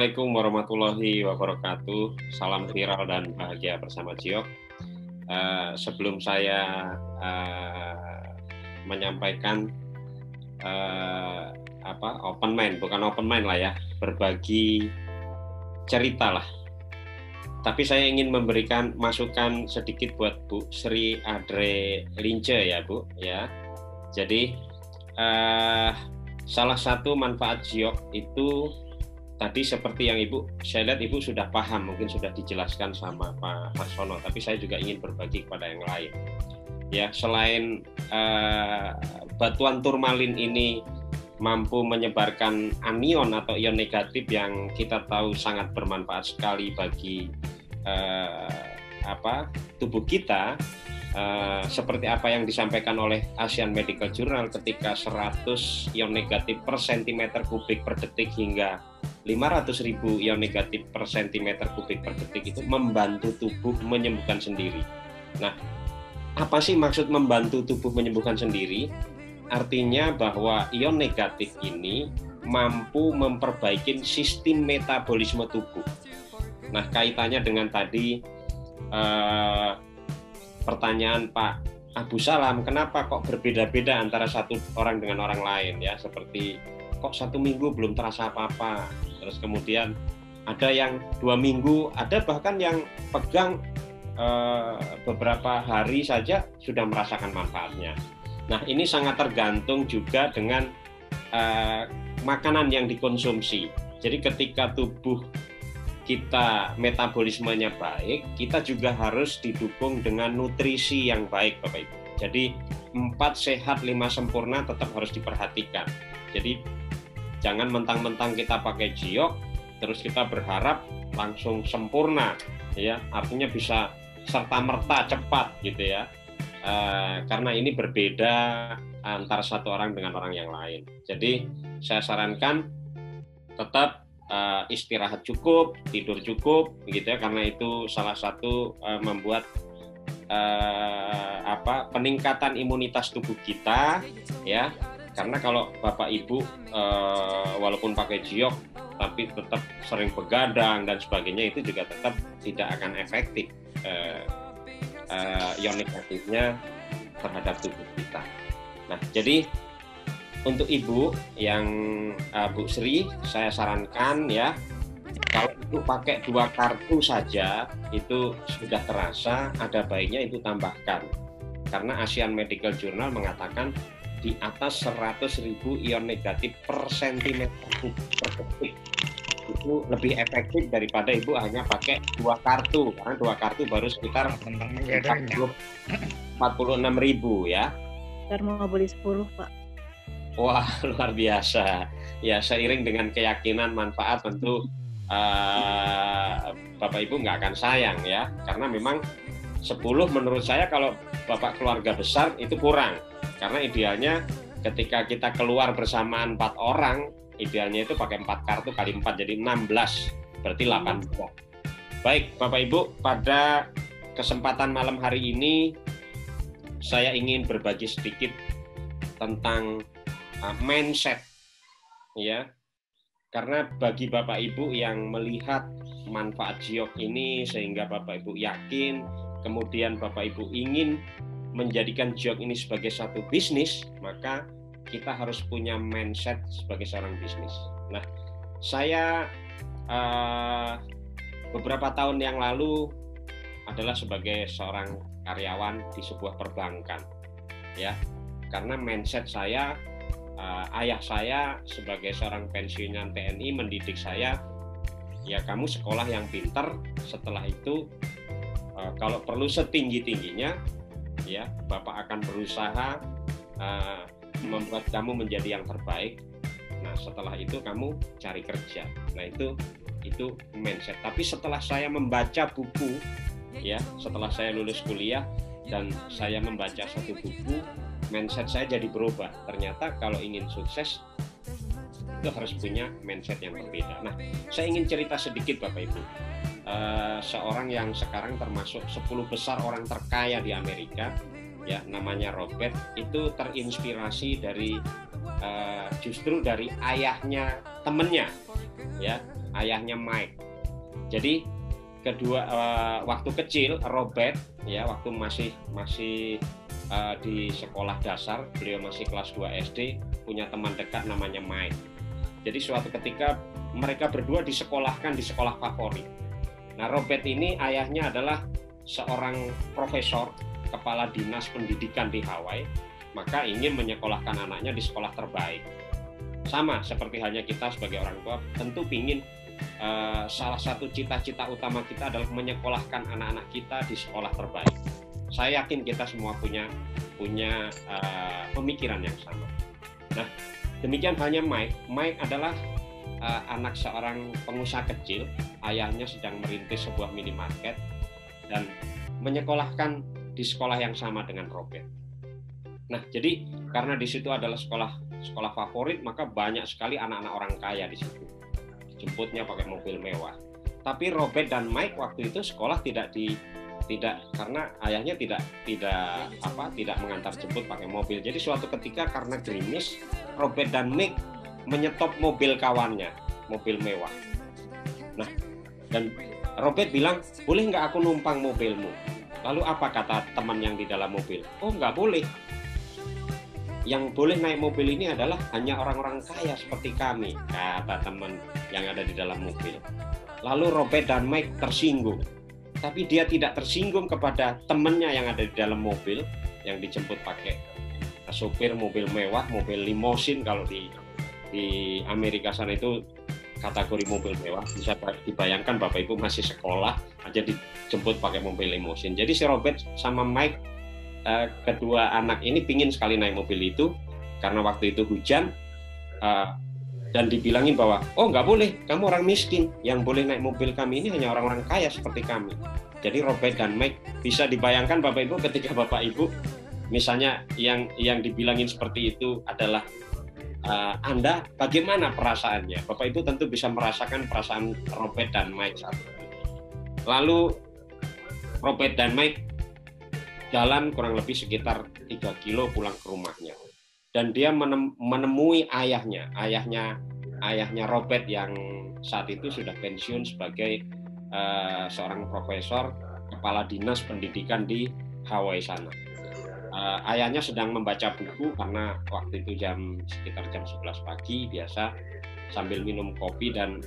Assalamualaikum warahmatullahi wabarakatuh. Salam viral dan bahagia bersama Jiok. Sebelum saya menyampaikan open mind, bukan open mind lah ya, berbagi cerita lah. Tapi saya ingin memberikan masukan sedikit buat Bu Sri Adre Lince ya Bu ya. Jadi salah satu manfaat Jiok itu tadi seperti yang saya lihat Ibu sudah paham, mungkin sudah dijelaskan sama Pak Harsono, tapi saya juga ingin berbagi kepada yang lain. Ya, selain batuan turmalin ini mampu menyebarkan anion atau ion negatif yang kita tahu sangat bermanfaat sekali bagi tubuh kita, seperti apa yang disampaikan oleh Asian Medical Journal ketika 100 ion negatif per sentimeter kubik per detik hingga 500.000 ion negatif per sentimeter kubik per detik itu membantu tubuh menyembuhkan sendiri. Nah, apa sih maksud membantu tubuh menyembuhkan sendiri? Artinya bahwa ion negatif ini mampu memperbaiki sistem metabolisme tubuh. Nah, kaitannya dengan tadi pertanyaan Pak Abu Salam, kenapa kok berbeda-beda antara satu orang dengan orang lain ya, seperti kok 1 minggu belum terasa apa-apa, terus kemudian ada yang 2 minggu, ada bahkan yang pegang beberapa hari saja sudah merasakan manfaatnya. Nah, ini sangat tergantung juga dengan makanan yang dikonsumsi. Jadi ketika tubuh kita metabolismenya baik, kita juga harus didukung dengan nutrisi yang baik Bapak Ibu. Jadi 4 sehat 5 sempurna tetap harus diperhatikan. Jadi jangan mentang-mentang kita pakai Jiok terus kita berharap langsung sempurna ya, artinya bisa serta-merta cepat gitu ya. Karena ini berbeda antara satu orang dengan orang yang lain. Jadi saya sarankan tetap istirahat cukup, tidur cukup gitu ya, karena itu salah satu membuat peningkatan imunitas tubuh kita ya. Karena kalau Bapak Ibu walaupun pakai Jiok tapi tetap sering begadang dan sebagainya, itu juga tetap tidak akan efektif ion negatifnya terhadap tubuh kita. Nah, jadi untuk Ibu yang Bu Sri, saya sarankan ya, kalau Ibu pakai 2 kartu saja itu sudah terasa, ada baiknya itu tambahkan. Karena Asian Medical Journal mengatakan di atas 100.000 ion negatif per sentimeter per detik itu lebih efektif daripada Ibu hanya pakai 2 kartu, karena 2 kartu baru sekitar 46.000 ya. Ntar mau beli 10 Pak. Wah, luar biasa. Ya, seiring dengan keyakinan manfaat tentu Bapak Ibu nggak akan sayang ya, karena memang 10 menurut saya kalau Bapak keluarga besar itu kurang, karena idealnya ketika kita keluar bersamaan 4 orang, idealnya itu pakai 4 kartu kali 4 jadi 16, berarti 18. Baik Bapak Ibu, pada kesempatan malam hari ini saya ingin berbagi sedikit tentang mindset ya, karena bagi Bapak Ibu yang melihat manfaat Jiok ini sehingga Bapak Ibu yakin, kemudian Bapak Ibu ingin menjadikan Jiok ini sebagai satu bisnis, maka kita harus punya mindset sebagai seorang bisnis. Nah, saya beberapa tahun yang lalu adalah sebagai seorang karyawan di sebuah perbankan ya, karena mindset saya, ayah saya sebagai seorang pensiunan TNI mendidik saya, ya kamu sekolah yang pintar, setelah itu kalau perlu setinggi-tingginya ya Bapak akan berusaha membuat kamu menjadi yang terbaik. Nah, setelah itu kamu cari kerja. Nah, itu mindset. Tapi setelah saya membaca buku ya, setelah saya lulus kuliah dan saya membaca satu buku, mindset saya jadi berubah. Ternyata kalau ingin sukses itu harus punya mindset yang berbeda. Nah, saya ingin cerita sedikit Bapak Ibu. Seorang yang sekarang termasuk 10 besar orang terkaya di Amerika ya, namanya Robert, itu terinspirasi dari justru dari ayahnya temennya ya, ayahnya Mike. Jadi waktu kecil Robert, ya, waktu masih di sekolah dasar, beliau masih kelas 2 SD, punya teman dekat namanya Mike. Jadi suatu ketika mereka berdua disekolahkan di sekolah favorit. Nah, Robert ini ayahnya adalah seorang profesor, kepala dinas pendidikan di Hawaii, maka ingin menyekolahkan anaknya di sekolah terbaik. Sama seperti halnya kita sebagai orang tua, tentu ingin salah satu cita-cita utama kita adalah menyekolahkan anak-anak kita di sekolah terbaik. Saya yakin kita semua punya pemikiran yang sama. Nah, demikian halnya Mike. Mike adalah anak seorang pengusaha kecil. Ayahnya sedang merintis sebuah minimarket dan menyekolahkan di sekolah yang sama dengan Robert. Nah, jadi karena di situ adalah sekolah favorit, maka banyak sekali anak-anak orang kaya di situ. Jemputnya pakai mobil mewah. Tapi Robert dan Mike waktu itu sekolah tidak karena ayahnya tidak mengantar jemput pakai mobil. Jadi suatu ketika karena gerimis, Robert dan Mike menyetop mobil kawannya, mobil mewah. Nah, dan Robert bilang, boleh nggak aku numpang mobilmu? Lalu apa kata teman yang di dalam mobil? Oh, nggak boleh. Yang boleh naik mobil ini adalah hanya orang-orang kaya seperti kami, kata teman yang ada di dalam mobil. Lalu Robert dan Mike tersinggung. Tapi dia tidak tersinggung kepada temannya yang ada di dalam mobil, yang dijemput pakai sopir mobil mewah, mobil limosin. Kalau di Amerika sana itu kategori mobil mewah, bisa dibayangkan Bapak Ibu masih sekolah aja dijemput pakai mobil limosin. Jadi si Robert sama Mike, kedua anak ini pingin sekali naik mobil itu karena waktu itu hujan, dan dibilangin bahwa oh nggak boleh, kamu orang miskin, yang boleh naik mobil kami ini hanya orang-orang kaya seperti kami. Jadi Robert dan Mike, bisa dibayangkan Bapak Ibu ketika Bapak Ibu misalnya yang dibilangin seperti itu adalah Anda, bagaimana perasaannya? Bapak Ibu tentu bisa merasakan perasaan Robert dan Mike saat itu. Lalu Robert dan Mike jalan kurang lebih sekitar 3 kilo pulang ke rumahnya. Dan dia menemui ayahnya Robert yang saat itu sudah pensiun sebagai seorang profesor kepala dinas pendidikan di Hawaii sana. Ayahnya sedang membaca buku karena waktu itu sekitar jam 11 pagi biasa, sambil minum kopi dan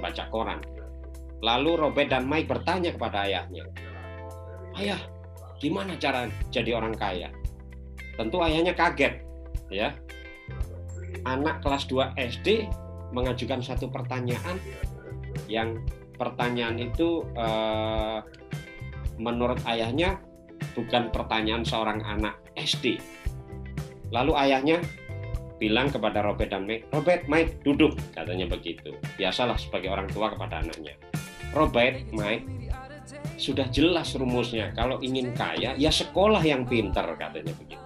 baca koran. Lalu Robert dan Mike bertanya kepada ayahnya, "Ayah, gimana cara jadi orang kaya?" Tentu ayahnya kaget, ya. Anak kelas 2 SD mengajukan satu pertanyaan yang pertanyaan itu menurut ayahnya bukan pertanyaan seorang anak SD. Lalu ayahnya bilang kepada Robert dan Mike, "Robert, Mike, duduk," katanya begitu. Biasalah sebagai orang tua kepada anaknya. "Robert, Mike, sudah jelas rumusnya. Kalau ingin kaya, ya sekolah yang pintar," katanya begitu.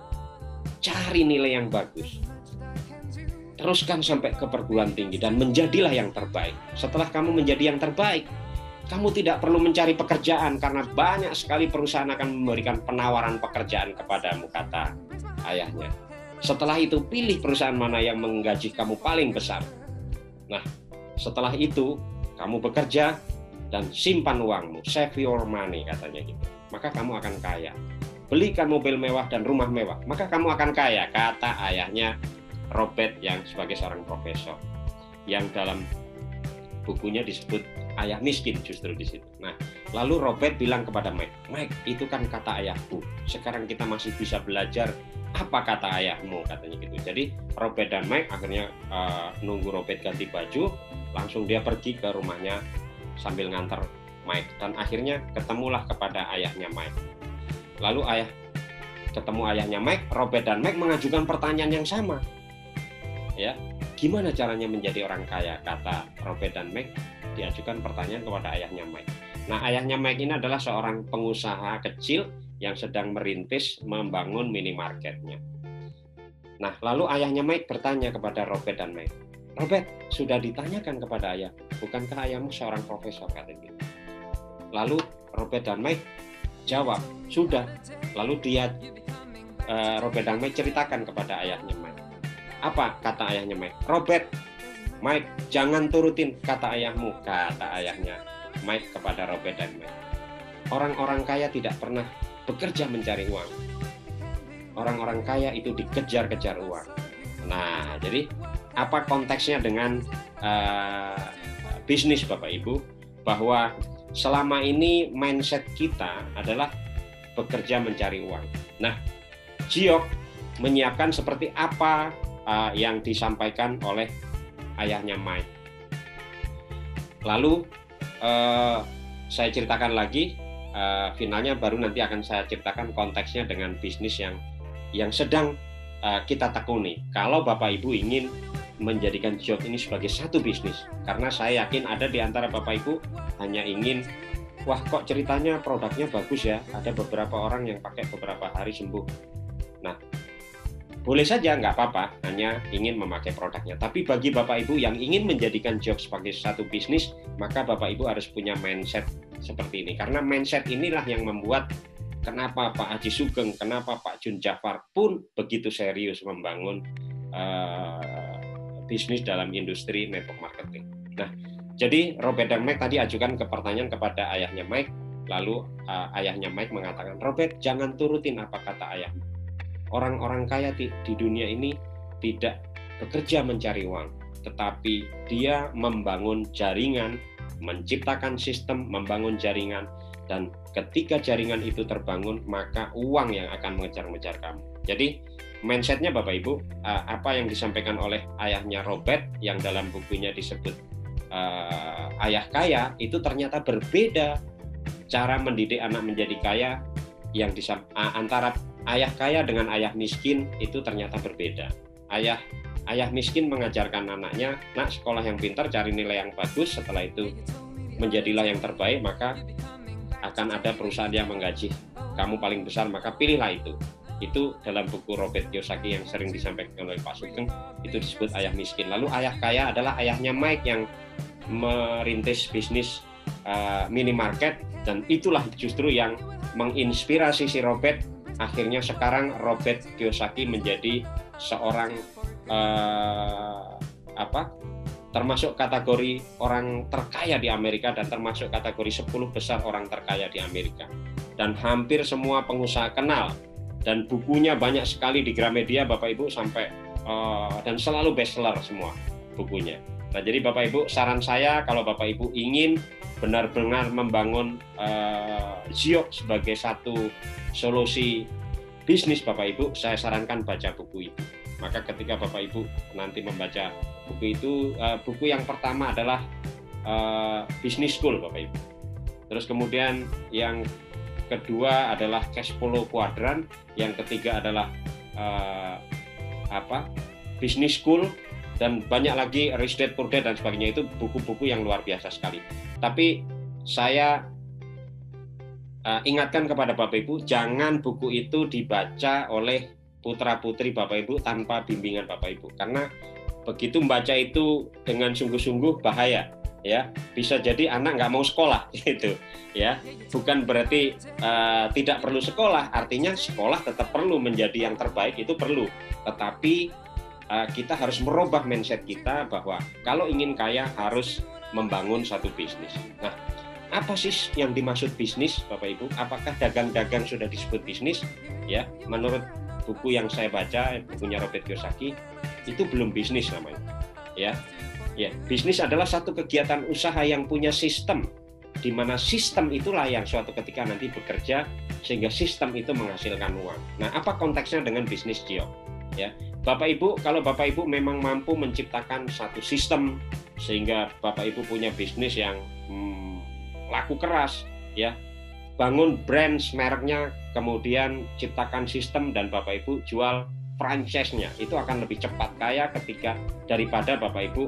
"Cari nilai yang bagus. Teruskan sampai ke perguruan tinggi dan menjadilah yang terbaik. Setelah kamu menjadi yang terbaik, kamu tidak perlu mencari pekerjaan karena banyak sekali perusahaan akan memberikan penawaran pekerjaan kepadamu," kata ayahnya. "Setelah itu pilih perusahaan mana yang menggaji kamu paling besar. Nah, setelah itu kamu bekerja dan simpan uangmu, save your money," katanya gitu. "Maka kamu akan kaya. Belikan mobil mewah dan rumah mewah, maka kamu akan kaya," kata ayahnya Robert yang sebagai seorang profesor, yang dalam bukunya disebut ayah miskin justru di situ. Nah, lalu Robert bilang kepada Mike, "Mike, itu kan kata ayahku. Sekarang kita masih bisa belajar apa kata ayahmu," katanya gitu. Jadi Robert dan Mike akhirnya nunggu Robert ganti baju, langsung dia pergi ke rumahnya sambil ngantar Mike, dan akhirnya ketemulah kepada ayahnya Mike. Lalu ketemu ayahnya Mike, Robert dan Mike mengajukan pertanyaan yang sama. Ya, gimana caranya menjadi orang kaya? Kata Robert dan Mike diajukan pertanyaan kepada ayahnya Mike. Nah, ayahnya Mike ini adalah seorang pengusaha kecil yang sedang merintis membangun minimarketnya. Nah, lalu ayahnya Mike bertanya kepada Robert dan Mike, "Robert, sudah ditanyakan kepada ayah, bukankah ayahmu seorang profesor?" katanya. Lalu Robert dan Mike jawab, "Sudah." Lalu Robert dan Mike ceritakan kepada ayahnya Mike. Apa kata ayahnya Mike? "Robert, Mike, jangan turutin kata ayahmu, kata ayahnya Mike kepada Robert dan Mike. Orang-orang kaya tidak pernah bekerja mencari uang. Orang-orang kaya itu dikejar-kejar uang. Nah, jadi apa konteksnya dengan bisnis Bapak Ibu? Bahwa selama ini mindset kita adalah bekerja mencari uang. Nah, Giok menyiapkan seperti apa yang disampaikan oleh ayahnya Mike. Lalu saya ceritakan lagi, finalnya baru nanti akan saya ceritakan konteksnya dengan bisnis yang sedang kita tekuni. Kalau Bapak Ibu ingin menjadikan Giok ini sebagai satu bisnis, karena saya yakin ada di antara Bapak Ibu hanya ingin, wah kok ceritanya produknya bagus ya, ada beberapa orang yang pakai beberapa hari sembuh. Nah, boleh saja, nggak apa-apa, hanya ingin memakai produknya. Tapi bagi Bapak Ibu yang ingin menjadikan Giok sebagai satu bisnis, maka Bapak Ibu harus punya mindset seperti ini. Karena mindset inilah yang membuat kenapa Pak Haji Sugeng, kenapa Pak Jun Jafar pun begitu serius membangun bisnis dalam industri network marketing. Nah, jadi Robert dan Mike tadi ajukan pertanyaan kepada ayahnya Mike, lalu ayahnya Mike mengatakan, Robert, jangan turutin apa kata ayahmu. Orang-orang kaya di dunia ini tidak bekerja mencari uang, tetapi dia membangun jaringan, menciptakan sistem, membangun jaringan, dan ketika jaringan itu terbangun, maka uang yang akan mengejar-ngejar kamu. Jadi mindsetnya Bapak Ibu, apa yang disampaikan oleh ayahnya Robert yang dalam bukunya disebut Ayah Kaya, itu ternyata berbeda cara mendidik anak menjadi kaya. Yang antara ayah kaya dengan ayah miskin itu ternyata berbeda. Ayah miskin mengajarkan anaknya, nak sekolah yang pintar, cari nilai yang bagus, setelah itu menjadilah yang terbaik, maka akan ada perusahaan yang menggaji kamu paling besar, maka pilihlah itu. Itu dalam buku Robert Kiyosaki yang sering disampaikan oleh Pak Sugeng, itu disebut ayah miskin. Lalu ayah kaya adalah ayahnya Mike yang merintis bisnis minimarket, dan itulah justru yang menginspirasi si Robert. Akhirnya sekarang Robert Kiyosaki menjadi seorang termasuk kategori orang terkaya di Amerika dan termasuk kategori 10 besar orang terkaya di Amerika. Dan hampir semua pengusaha kenal, dan bukunya banyak sekali di Gramedia Bapak Ibu sampai dan selalu bestseller semua bukunya. Nah, jadi Bapak Ibu, saran saya kalau Bapak Ibu ingin benar-benar membangun Giok sebagai satu solusi bisnis Bapak Ibu, saya sarankan baca buku itu. Maka ketika Bapak Ibu nanti membaca buku itu, buku yang pertama adalah Business School Bapak Ibu. Terus kemudian yang kedua adalah Cash Flow Quadrant, yang ketiga adalah Business School, dan banyak lagi Rich Dad Poor Dad dan sebagainya. Itu buku-buku yang luar biasa sekali. Tapi saya ingatkan kepada Bapak Ibu, jangan buku itu dibaca oleh putra-putri Bapak Ibu tanpa bimbingan Bapak Ibu, karena begitu membaca itu dengan sungguh-sungguh bahaya, ya. Bisa jadi anak nggak mau sekolah, gitu, ya. Bukan berarti tidak perlu sekolah, artinya sekolah tetap perlu, menjadi yang terbaik itu perlu, tetapi kita harus merubah mindset kita bahwa kalau ingin kaya harus membangun satu bisnis. Nah, apa sih yang dimaksud bisnis, Bapak Ibu? Apakah dagang-dagang sudah disebut bisnis? Ya, menurut buku yang saya baca, bukunya Robert Kiyosaki, itu belum bisnis namanya. Ya, bisnis adalah satu kegiatan usaha yang punya sistem, di mana sistem itulah yang suatu ketika nanti bekerja sehingga sistem itu menghasilkan uang. Nah, apa konteksnya dengan bisnis Giok? Ya, Bapak Ibu, kalau Bapak Ibu memang mampu menciptakan satu sistem sehingga Bapak Ibu punya bisnis yang laku keras, ya, bangun brand mereknya, kemudian ciptakan sistem dan Bapak Ibu jual franchise-nya, itu akan lebih cepat kaya ketika daripada Bapak Ibu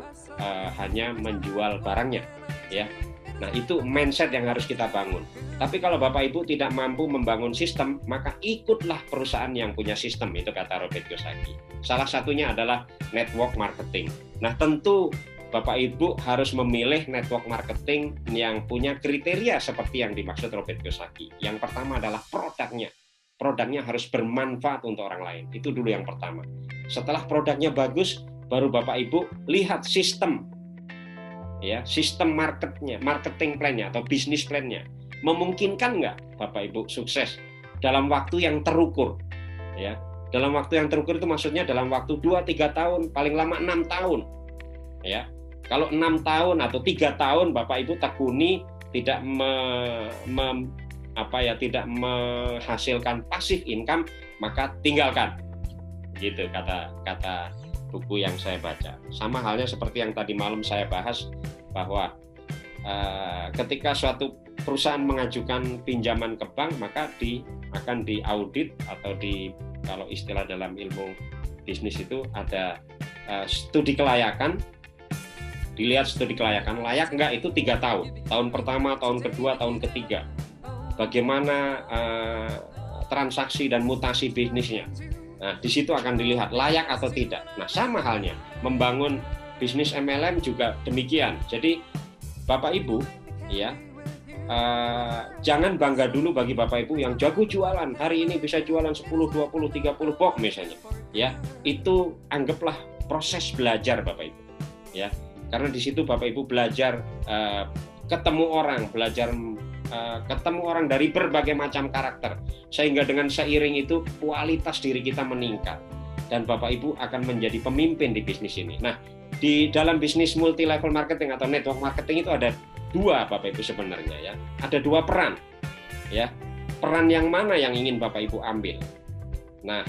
hanya menjual barangnya, ya. Nah, itu mindset yang harus kita bangun. Tapi kalau Bapak Ibu tidak mampu membangun sistem, maka ikutlah perusahaan yang punya sistem, itu kata Robert Kiyosaki. Salah satunya adalah network marketing. Nah, tentu Bapak Ibu harus memilih network marketing yang punya kriteria seperti yang dimaksud Robert Kiyosaki. Yang pertama adalah produknya. Produknya harus bermanfaat untuk orang lain. Itu dulu yang pertama. Setelah produknya bagus, baru Bapak Ibu lihat sistem, ya, sistem marketnya, marketing plan-nya atau bisnis plan-nya. Memungkinkan nggak Bapak Ibu sukses dalam waktu yang terukur, ya. Dalam waktu yang terukur itu maksudnya dalam waktu 2-3 tahun, paling lama 6 tahun. Ya. Kalau 6 tahun atau 3 tahun Bapak Ibu tekuni tidak tidak menghasilkan passive income, maka tinggalkan. Gitu kata buku yang saya baca. Sama halnya seperti yang tadi malam saya bahas, bahwa ketika suatu perusahaan mengajukan pinjaman ke bank, maka akan diaudit atau kalau istilah dalam ilmu bisnis itu ada studi kelayakan. Dilihat studi kelayakan, layak nggak itu 3 tahun. Tahun pertama, tahun kedua, tahun ketiga. Bagaimana transaksi dan mutasi bisnisnya. Nah, di situ akan dilihat layak atau tidak. Nah, sama halnya membangun bisnis MLM juga demikian. Jadi Bapak Ibu, ya, jangan bangga dulu bagi Bapak Ibu yang jago jualan, hari ini bisa jualan 10, 20, 30 box misalnya, ya. Itu anggaplah proses belajar Bapak Ibu, ya. Karena di situ Bapak Ibu belajar ketemu orang, belajar ketemu orang dari berbagai macam karakter, sehingga dengan seiring itu kualitas diri kita meningkat dan Bapak Ibu akan menjadi pemimpin di bisnis ini. Nah, di dalam bisnis multi level marketing atau network marketing itu ada 2 Bapak Ibu sebenarnya, ya. Ada 2 peran, ya. Peran yang mana yang ingin Bapak Ibu ambil? Nah,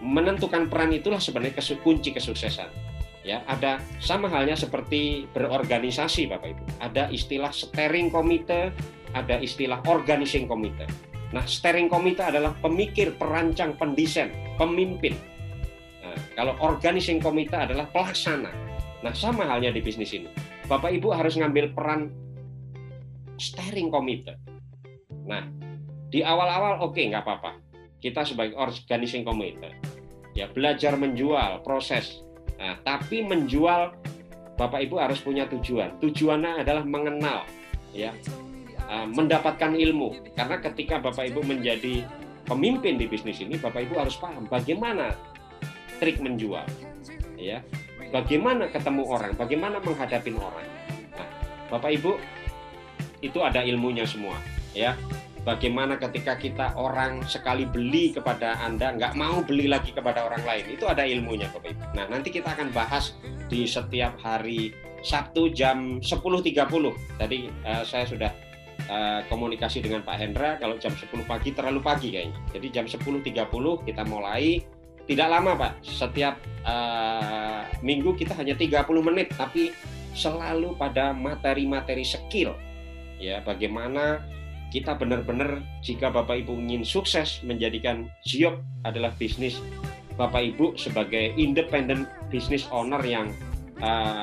menentukan peran itulah sebenarnya kunci kesuksesan. Ya, ada sama halnya seperti berorganisasi Bapak Ibu. Ada istilah steering committee, ada istilah organizing committee. Nah, steering committee adalah pemikir, perancang, pendesain, pemimpin. Nah, kalau organizing committee adalah pelaksana. Nah, sama halnya di bisnis ini. Bapak Ibu harus ngambil peran steering committee. Nah, di awal-awal oke, nggak apa-apa. Kita sebagai organizing committee, ya, belajar menjual, proses. Nah, tapi menjual Bapak Ibu harus punya tujuan. Tujuannya adalah mengenal, ya, mendapatkan ilmu. Karena ketika Bapak Ibu menjadi pemimpin di bisnis ini, Bapak Ibu harus paham bagaimana trik menjual, ya, bagaimana ketemu orang, bagaimana menghadapi orang. Nah, Bapak Ibu itu ada ilmunya semua, ya. Bagaimana ketika kita orang sekali beli kepada Anda, nggak mau beli lagi kepada orang lain. Itu ada ilmunya Bapak Ibu. Nah, nanti kita akan bahas di setiap hari Sabtu jam 10.30. Tadi saya sudah komunikasi dengan Pak Hendra, kalau jam 10 pagi terlalu pagi kayaknya. Jadi jam 10.30 kita mulai. Tidak lama Pak, setiap minggu kita hanya 30 menit, tapi selalu pada materi-materi skill. Ya, bagaimana kita benar-benar, jika Bapak Ibu ingin sukses menjadikan Giok adalah bisnis Bapak Ibu sebagai independent business owner yang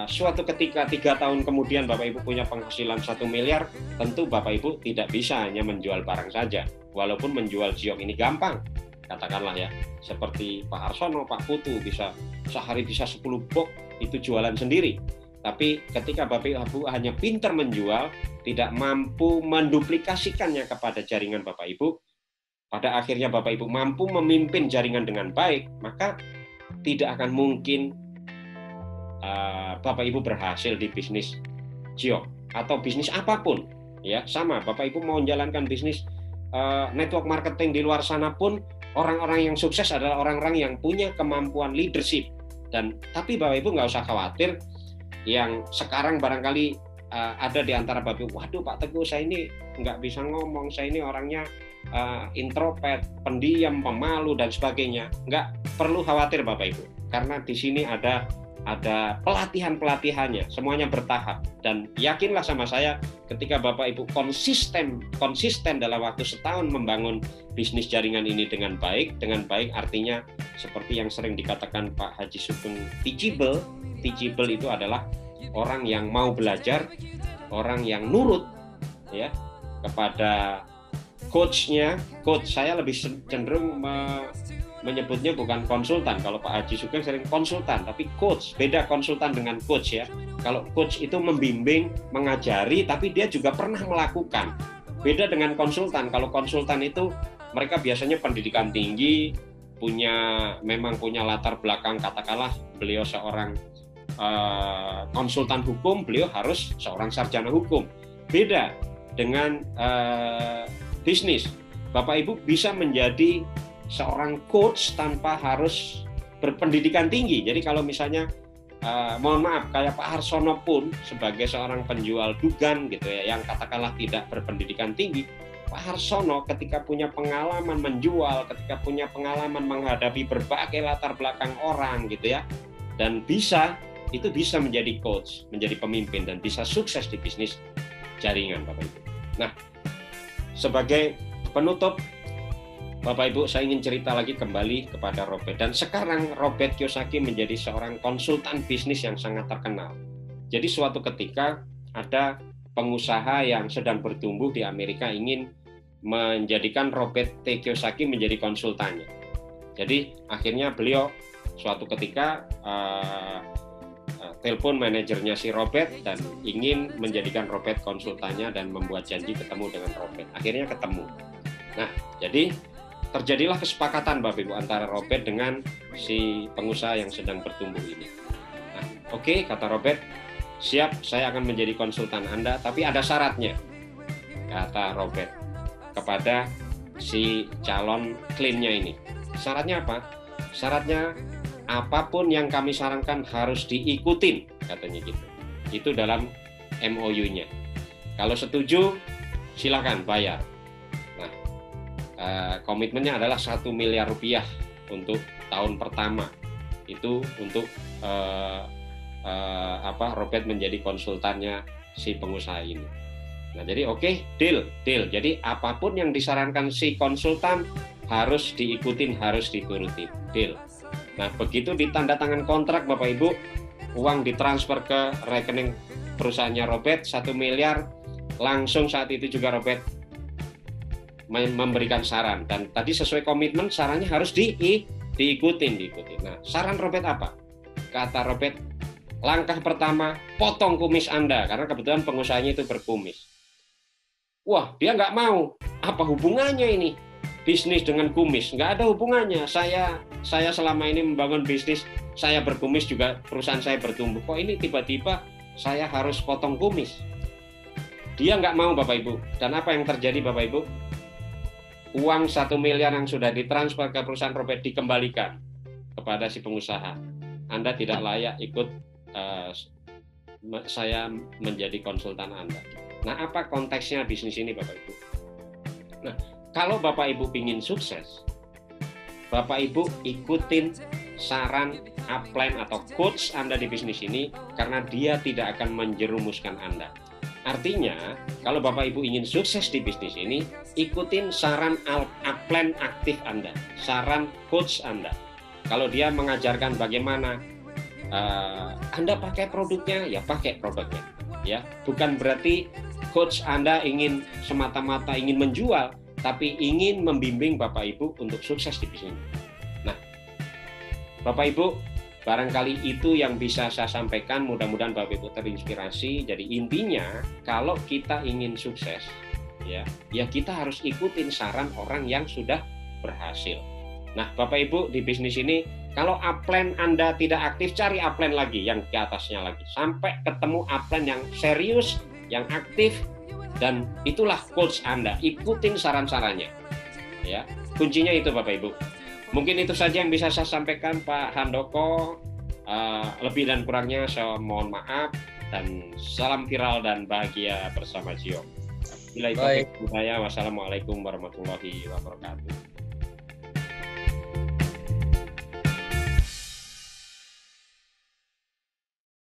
suatu ketika 3 tahun kemudian Bapak Ibu punya penghasilan 1 miliar, tentu Bapak Ibu tidak bisa hanya menjual barang saja. Walaupun menjual Giok ini gampang, katakanlah ya, seperti Pak Arsono, Pak Putu bisa sehari bisa 10 box itu jualan sendiri. Tapi ketika Bapak Ibu hanya pintar menjual, tidak mampu menduplikasikannya kepada jaringan Bapak Ibu, pada akhirnya Bapak Ibu mampu memimpin jaringan dengan baik, maka tidak akan mungkin Bapak Ibu berhasil di bisnis Giok atau bisnis apapun. Ya, sama, Bapak Ibu mau menjalankan bisnis network marketing di luar sana pun, orang-orang yang sukses adalah orang-orang yang punya kemampuan leadership. Tapi Bapak Ibu nggak usah khawatir, yang sekarang barangkali ada di antara Bapak Ibu, waduh Pak Teguh, saya ini nggak bisa ngomong, saya ini orangnya introvert, pendiam, pemalu, dan sebagainya. Nggak perlu khawatir Bapak Ibu, karena di sini ada pelatihan-pelatihannya, semuanya bertahap. Dan yakinlah sama saya, ketika Bapak Ibu konsisten dalam waktu setahun membangun bisnis jaringan ini dengan baik artinya seperti yang sering dikatakan Pak Haji Sugeng, teachable itu adalah orang yang mau belajar, orang yang nurut, ya, kepada coachnya. Coach, saya lebih cenderung menyebutnya bukan konsultan. Kalau Pak Haji Sugeng sering konsultan, tapi coach, beda konsultan dengan coach, ya. Kalau coach itu membimbing, mengajari, tapi dia juga pernah melakukan. Beda dengan konsultan. Kalau konsultan itu mereka biasanya pendidikan tinggi, memang punya latar belakang, katakanlah beliau seorang konsultan hukum, beliau harus seorang sarjana hukum. Beda dengan bisnis. Bapak Ibu bisa menjadi seorang coach tanpa harus berpendidikan tinggi. Jadi kalau misalnya mohon maaf, kayak Pak Harsono pun sebagai seorang penjual dugan gitu ya, yang katakanlah tidak berpendidikan tinggi, Pak Harsono ketika punya pengalaman menjual, ketika punya pengalaman menghadapi berbagai latar belakang orang gitu ya, dan bisa menjadi coach, menjadi pemimpin, dan bisa sukses di bisnis jaringan, Bapak Ibu. Nah, sebagai penutup, Bapak Ibu, saya ingin cerita lagi kembali kepada Robert. Dan sekarang Robert Kiyosaki menjadi seorang konsultan bisnis yang sangat terkenal. Jadi suatu ketika ada pengusaha yang sedang bertumbuh di Amerika ingin menjadikan Robert T. Kiyosaki menjadi konsultannya. Jadi akhirnya beliau suatu ketika telepon manajernya si Robert dan ingin menjadikan Robert konsultannya dan membuat janji ketemu dengan Robert. Akhirnya ketemu. Nah, jadi terjadilah kesepakatan Bapak Ibu antara Robert dengan si pengusaha yang sedang bertumbuh ini. Nah, oke, kata Robert, siap, saya akan menjadi konsultan Anda, tapi ada syaratnya, kata Robert kepada si calon kliennya ini. Syaratnya apa? Syaratnya apapun yang kami sarankan harus diikutin, katanya gitu. Itu dalam MOU-nya. Kalau setuju, silakan bayar. Nah, komitmennya adalah 1 miliar rupiah untuk tahun pertama. Itu untuk Robert menjadi konsultannya si pengusaha ini. Nah, jadi oke, deal. Jadi apapun yang disarankan si konsultan harus diikutin, harus dituruti. Deal. Nah, begitu ditandatangan kontrak Bapak Ibu, uang ditransfer ke rekening perusahaannya Robert 1 miliar, langsung saat itu juga Robert memberikan saran, dan tadi sesuai komitmen sarannya harus diikutin. Nah, saran Robert apa? Kata Robert, langkah pertama, potong kumis Anda, karena kebetulan pengusahanya itu berkumis. Wah, dia nggak mau. Apa hubungannya ini? Bisnis dengan kumis? Nggak ada hubungannya. Saya selama ini membangun bisnis, saya berkumis juga, perusahaan saya bertumbuh. Kok ini tiba-tiba saya harus potong kumis? Dia nggak mau, Bapak Ibu. Dan apa yang terjadi, Bapak Ibu? Uang 1 miliar yang sudah ditransfer ke perusahaan Robert dikembalikan kepada si pengusaha. Anda tidak layak ikut saya menjadi konsultan Anda. Nah, apa konteksnya bisnis ini, Bapak Ibu? Nah, kalau Bapak Ibu ingin sukses, Bapak Ibu ikutin saran upline atau coach Anda di bisnis ini, karena dia tidak akan menjerumuskan Anda. Artinya, kalau Bapak Ibu ingin sukses di bisnis ini, ikutin saran upline aktif Anda, saran coach Anda. Kalau dia mengajarkan bagaimana Anda pakai produknya, ya pakai produknya. Ya, bukan berarti coach Anda ingin semata-mata ingin menjual, tapi ingin membimbing Bapak Ibu untuk sukses di bisnis. Nah, Bapak Ibu, barangkali itu yang bisa saya sampaikan. Mudah-mudahan Bapak Ibu terinspirasi. Jadi intinya, kalau kita ingin sukses, ya kita harus ikutin saran orang yang sudah berhasil. Nah, Bapak Ibu di bisnis ini, kalau upline Anda tidak aktif, cari upline lagi yang di atasnya lagi, sampai ketemu upline yang serius, yang aktif, dan itulah coach Anda. Ikutin saran-sarannya. Ya, kuncinya itu Bapak Ibu. Mungkin itu saja yang bisa saya sampaikan, Pak Handoko. Lebih dan kurangnya saya mohon maaf, dan salam viral dan bahagia bersama Gio. Wassalamualaikum warahmatullahi wabarakatuh.